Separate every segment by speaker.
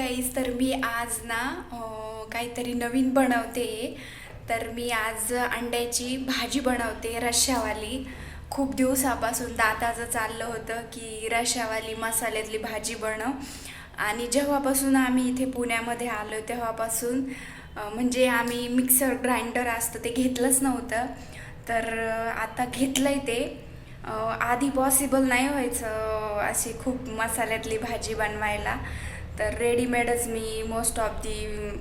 Speaker 1: Guys, तर मी आज ना काहीतरी नवीन बनवते. तर मी आज अंड्याची भाजी बनवते रश्शावाली. खूप दिवसापासून दादाचं चाललं होतं की रश्शावाली मसाल्यातली भाजी बनव. आणि जेव्हापासून आम्ही इथे पुण्यामध्ये आलो तेव्हापासून म्हणजे आम्ही मिक्सर ग्राइंडर असतं ते घेतलंच नव्हतं. तर आता घेतलं आहे ते. आधी पॉसिबल नाही व्हायचं अशी खूप मसाल्यातली भाजी बनवायला. तर रेडीमेडच मी मोस्ट ऑफ दी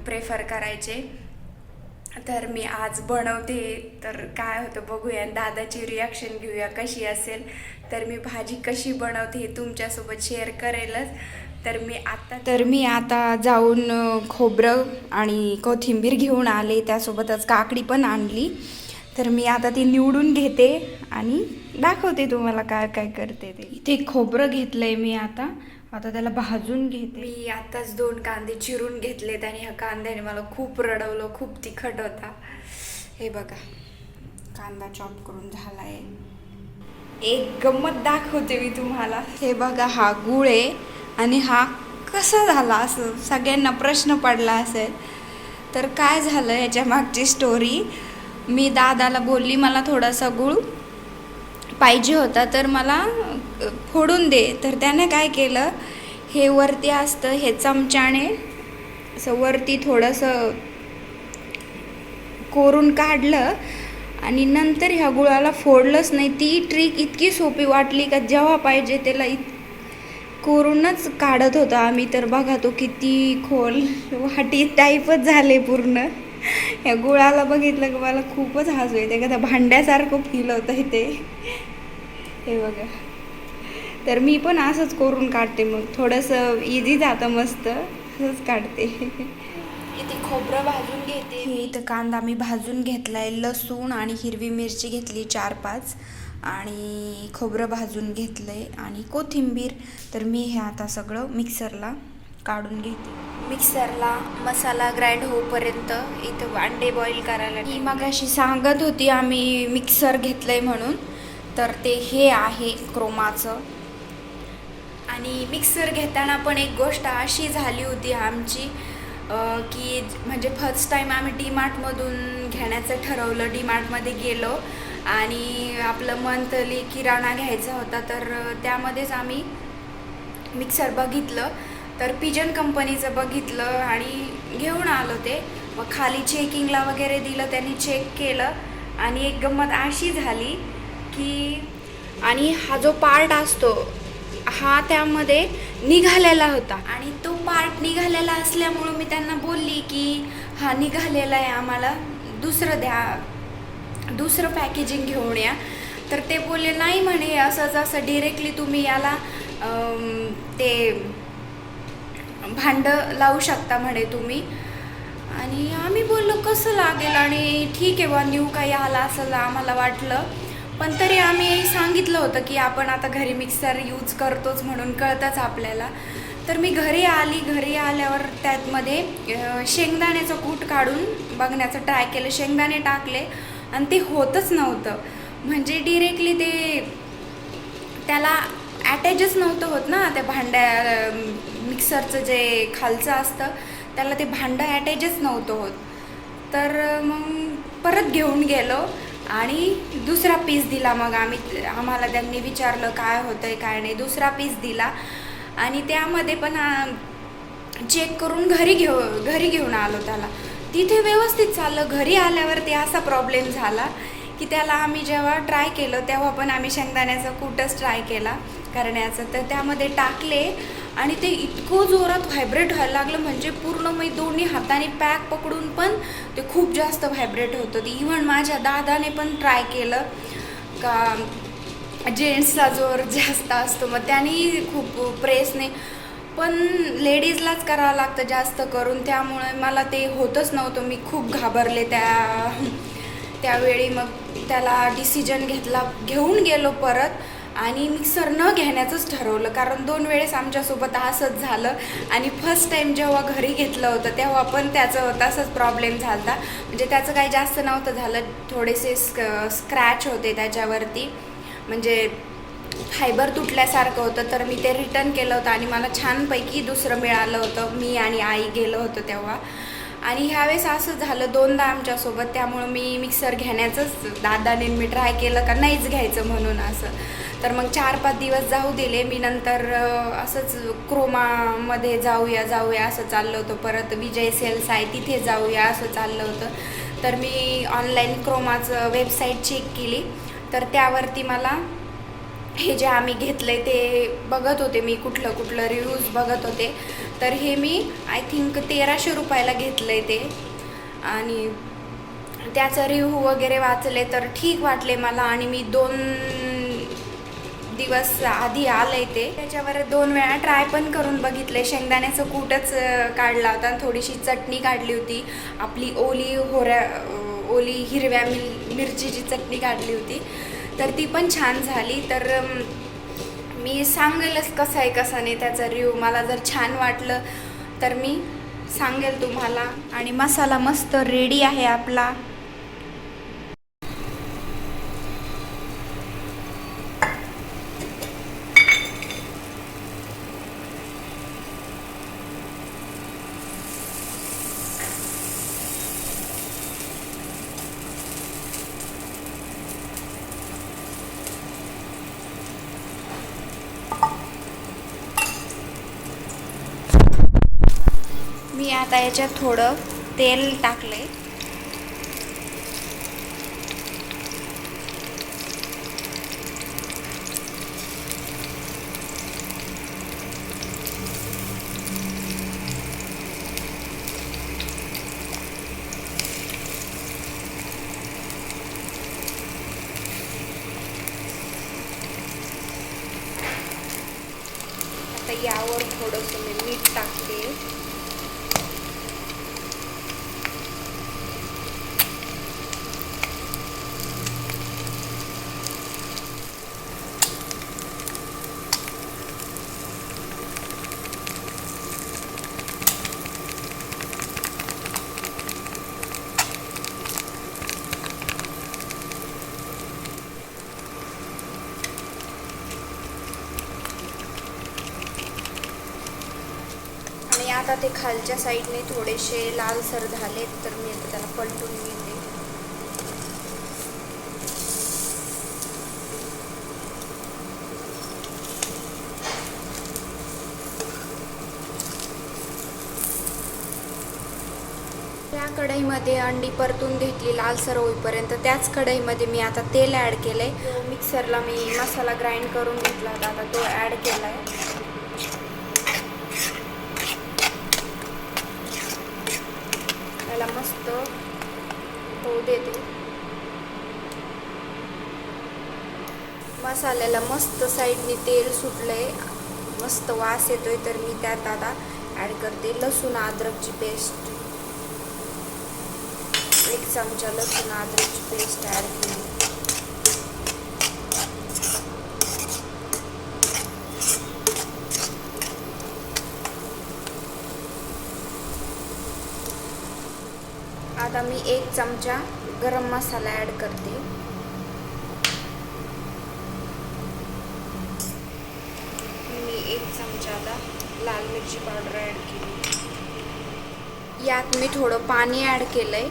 Speaker 1: प्रेफर करायचे. तर मी आज बनवते. तर काय होतं बघूया, दादाची रिॲक्शन घेऊया कशी असेल. तर मी भाजी कशी बनवते हे तुमच्यासोबत शेअर करेलच. तर मी आता जाऊन खोबरं आणि कोथिंबीर घेऊन आले, त्यासोबतच काकडी पण आणली. तर मी आता ती निवडून घेते आणि दाखवते तुम्हाला काय काय करते ते. इथे खोबरं घेतलंय मी आता त्याला भाजून घेते. मी आताच 2 कांदे चिरून घेतलेत आणि ह्या कांद्याने मला खूप रडवलं, खूप तिखट होता. हे बघा, कांदा चॉप करून झालाय. एक गंमत दाखवते मी तुम्हाला. हे बघा, हा गुळ आहे आणि हा कसा झाला असं सगळ्यांना प्रश्न पडला असेल. तर काय झालं याच्या मागची स्टोरी. मी दादाला बोलली मला थोडासा गूळ पाहिजे होता तर मला फोडून दे. तर त्याने काय केलं, हे वरती असतं हे चमच्याने असं वरती थोडंसं कोरून काढलं आणि नंतर ह्या गुळाला फोडलंच नाही. ती ट्रिक इतकी सोपी वाटली का जेव्हा पाहिजे त्याला कोरूनच काढत होता आम्ही. तर बघा तो किती खोल वाटी टाईपच झाले पूर्ण. या गुळाला बघितलं की मला खूपच हसू येते का, त्या भांड्यासारखं फील होतं इथे. हे बघा, तर मी पण असंच करून काढते. मग थोडंसं इझी जातं, मस्त असंच काढते. इथे खोबरं भाजून घेते. इथं कांदा मी भाजून घेतलाय, लसूण आणि हिरवी मिरची घेतली 4-5 आणि खोबरं भाजून घेतलंय आणि कोथिंबीर. तर मी हे आता सगळं मिक्सरला काढून घेते. मिक्सरला मसाला ग्राइंड होईपर्यंत इथं अंडे बॉईल करायला. ही मगाशी सांगत होती आम्ही मिक्सर घेतलंय म्हणून. तर ते हे आहे क्रोमाचं. आणि मिक्सर घेताना पण एक गोष्ट अशी झाली होती आमची की म्हणजे फर्स्ट टाईम आम्ही डीमार्टमधून घेण्याचं ठरवलं. डीमार्टमध्ये गेलो आणि आपलं मंथली किराणा घ्यायचा होता. तर त्यामध्येच आम्ही मिक्सर बघितलं. तर पिजन कंपनीचं बघितलं आणि घेऊन आलो ते. मग खाली चेकिंगला वगैरे दिलं, त्यांनी चेक केलं आणि एक गंमत अशी झाली की आणि हा जो पार्ट असतो हा त्यामध्ये निघालेला होता. आणि तो पार्ट निघालेला असल्यामुळं मी त्यांना बोलली की हा निघालेला आहे, आम्हाला दुसरं द्या, दुसरं पॅकेजिंग घेऊन या. तर ते बोलले नाही म्हणे, असं डिरेक्टली तुम्ही याला ते भांडं लावू शकता म्हणे तुम्ही. आणि आम्ही बोललो कसं लागेल, आणि ठीक आहे बा न्यू काही आला असं आम्हाला वाटलं. पण तरी आम्ही सांगितलं होतं की आपण आता घरी मिक्सर यूज करतोच म्हणून कळतंच आपल्याला. तर मी घरी आल्यावर त्यातमध्ये शेंगदाण्याचं कूट काढून बघण्याचं ट्राय केलं. शेंगदाणे टाकले आणि ते होतच नव्हतं. म्हणजे डिरेक्टली ते त्याला अटॅचच नव्हतं होत ना, त्या भांड्या मिक्सरचं जे खालचं असतं त्याला ते भांडं अटॅचच नव्हतं होत. तर मग परत घेऊन गेलो आणि दुसरा पीस दिला. मग आम्हाला त्यांनी विचारलं काय होतंय काय नाही, दुसरा पीस दिला आणि त्यामध्ये पण चेक करून घरी घेऊन आलो त्याला. तिथे व्यवस्थित चाललं. घरी आल्यावरती असा प्रॉब्लेम झाला की त्याला आम्ही जेव्हा ट्राय केलं तेव्हा पण आम्ही शेंगदाण्याचा कूटच ट्राय केला करण्याचं. तर त्यामध्ये टाकले आणि ते इतकं जोरात व्हायब्रेट व्हायला लागलं, म्हणजे पूर्ण मी दोन्ही हाताने पॅक पकडून पण ते खूप जास्त व्हायब्रेट होत होती. इव्हन माझ्या दादाने पण ट्राय केलं का, जेंट्सचा जोर जास्त असतो मग त्यांनी खूप प्रेसने, पण लेडीजलाच करावं लागतं जास्त करून. त्यामुळे मला ते होतच नव्हतं. मी खूप घाबरले त्यावेळी. मग त्याला डिसिजन घेऊन गेलो परत आणि मिक्सर न घेण्याचंच ठरवलं. कारण 2 वेळेस आमच्यासोबत असंच झालं आणि फर्स्ट टाईम जेव्हा घरी घेतलं होतं तेव्हा पण त्याचं तसंच प्रॉब्लेम झाला होता. म्हणजे त्याचं काही जास्त नव्हतं झालं, थोडेसे स्क्रॅच होते त्याच्यावरती, म्हणजे फायबर तुटल्यासारखं होतं, तर मी ते रिटर्न केलं होतं आणि मला छानपैकी दुसरं मिळालं होतं. मी आणि आई गेलो होतो तेव्हा. आणि ह्यावेळेस असं झालं दोनदा आमच्यासोबत, त्यामुळं मी मिक्सर घेण्याचंच दादाने मी ट्राय केलं का नाहीच घ्यायचं म्हणून असं. तर मग 4-5 दिवस जाऊ दिले मी. नंतर असंच क्रोमामध्ये जाऊया असं चाललं होतं. परत विजय सेल्स आहे तिथे जाऊया असं चाललं होतं. तर मी ऑनलाईन क्रोमाचं वेबसाईट चेक केली, तर त्यावरती मला हे जे आम्ही घेतलं आहे ते बघत होते मी, कुठलं रिव्ह्यूज बघत होते. तर हे मी आय थिंक 1300 रुपयाला घेतलं आहे ते. आणि त्याचं रिव्ह्यू वगैरे वाचले तर ठीक वाटले मला. आणि मी 2 दिवस आधी आलं ते. त्याच्यावर 2 वेळा ट्राय पण करून बघितले. शेंगदाण्याचं कूटच काढला होता, थोडीशी चटणी काढली होती, आपली ओली हिरव्या मिरचीची चटणी काढली होती, तर ती पण छान झाली. तर मी सांगेलच कसं आहे कसं नाही त्याचा रिव्ह्यू. मला जर छान वाटलं तर मी सांगेल तुम्हाला. आणि मसाला मस्त रेडी आहे आपला. मी आता याच्यात थोडं तेल टाकले. आता यावर थोडंसं मी मीठ टाकते. आणि आता ते खालच्या साईडने थोडेसे लालसर झालेत, तर मी आता त्याला पलटून घेते. त्या कढईमध्ये अंडी परतून घेतली लालसर होईपर्यंत. त्याच कढईमध्ये मी आता तेल ॲड केलं आहे. मिक्सरला मी मसाला ग्राइंड करून घेतला होता, आता तो ॲड केला आहे. त्याला मस्त होऊ देते. मसाल्याला मस्त साईडने तेल सुटलंय, मस्त वास येतोय. तर मी त्यात आता ॲड करते लसूण अद्रकची पेस्ट. 1 चमचा लसूण अद्रकची पेस्ट ॲड केली. आता मी 1 चमचा गरम मसाला ॲड करते. मी 1 चमचा आता लाल मिरची पावडर ॲड केली. यात मी थोडं पाणी ॲड केलंय.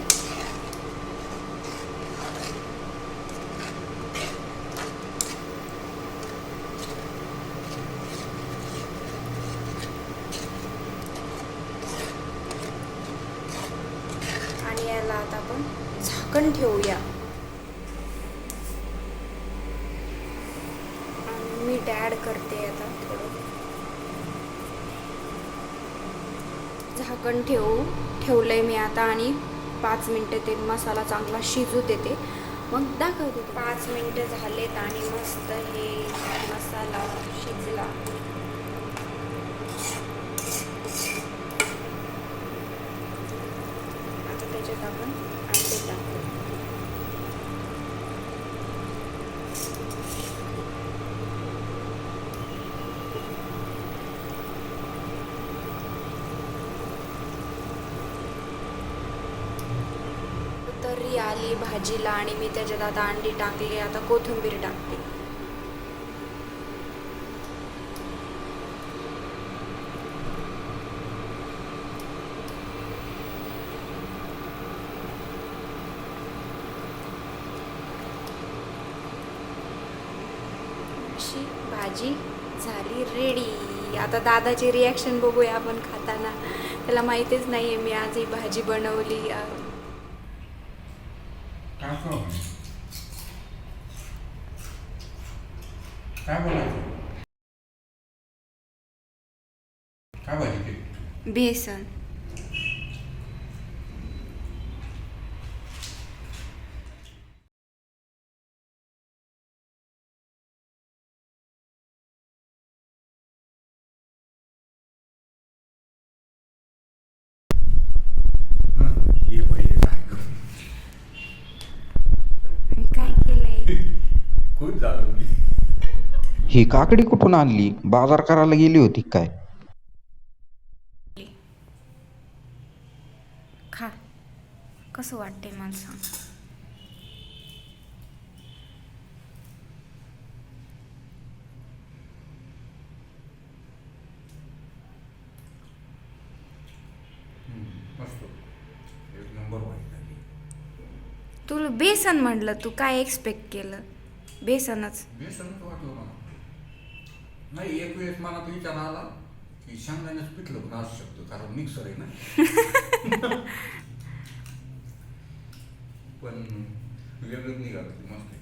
Speaker 1: आणि याला आता आपण झाकण ठेवूया. आणि मीठ ॲड करते आता थोडं. झाकण ठेवलंय मी आता. आणि 5 मिनटं ते मसाला चांगला शिजू देते, मग दाखवते. 5 मिनटं झालेत आणि मस्त हे मसाला शिजला. आता त्याच्यात आपण अंडे टाकू. तर्री आली भाजीला आणि मी त्याच्यात आता अंडी टाकली. आता कोथिंबीर टाकते. भाजी झाली रेडी. आता दादाची रिॲक्शन बघूया आपण खाताना. त्याला माहितीच नाही आहे मी आज ही भाजी बनवली.
Speaker 2: काय बोलायचं? काय भाजी केली?
Speaker 1: बेसन.
Speaker 2: ये पहिले काय कर.
Speaker 1: काय केलंय?
Speaker 2: खूप झालं मी.
Speaker 3: ही काकडी कुठून आणली? बाजार करायला गेली होती काय?
Speaker 1: खा. कसं वाटतंय मला सांग.
Speaker 2: मस्त. एक नंबर भाजी झाली.
Speaker 1: तुला बेसन म्हटलं, तू काय एक्सपेक्ट केलं? बेसनच.
Speaker 2: बेसनच वाटलं मला. नाही, एक वेळेस मला तो विचार आला की शेंगदाण्याचं पिठलं पण असू शकतं, कारण मिक्सर आहे ना. पण वेगळंच निघालं ते मस्त.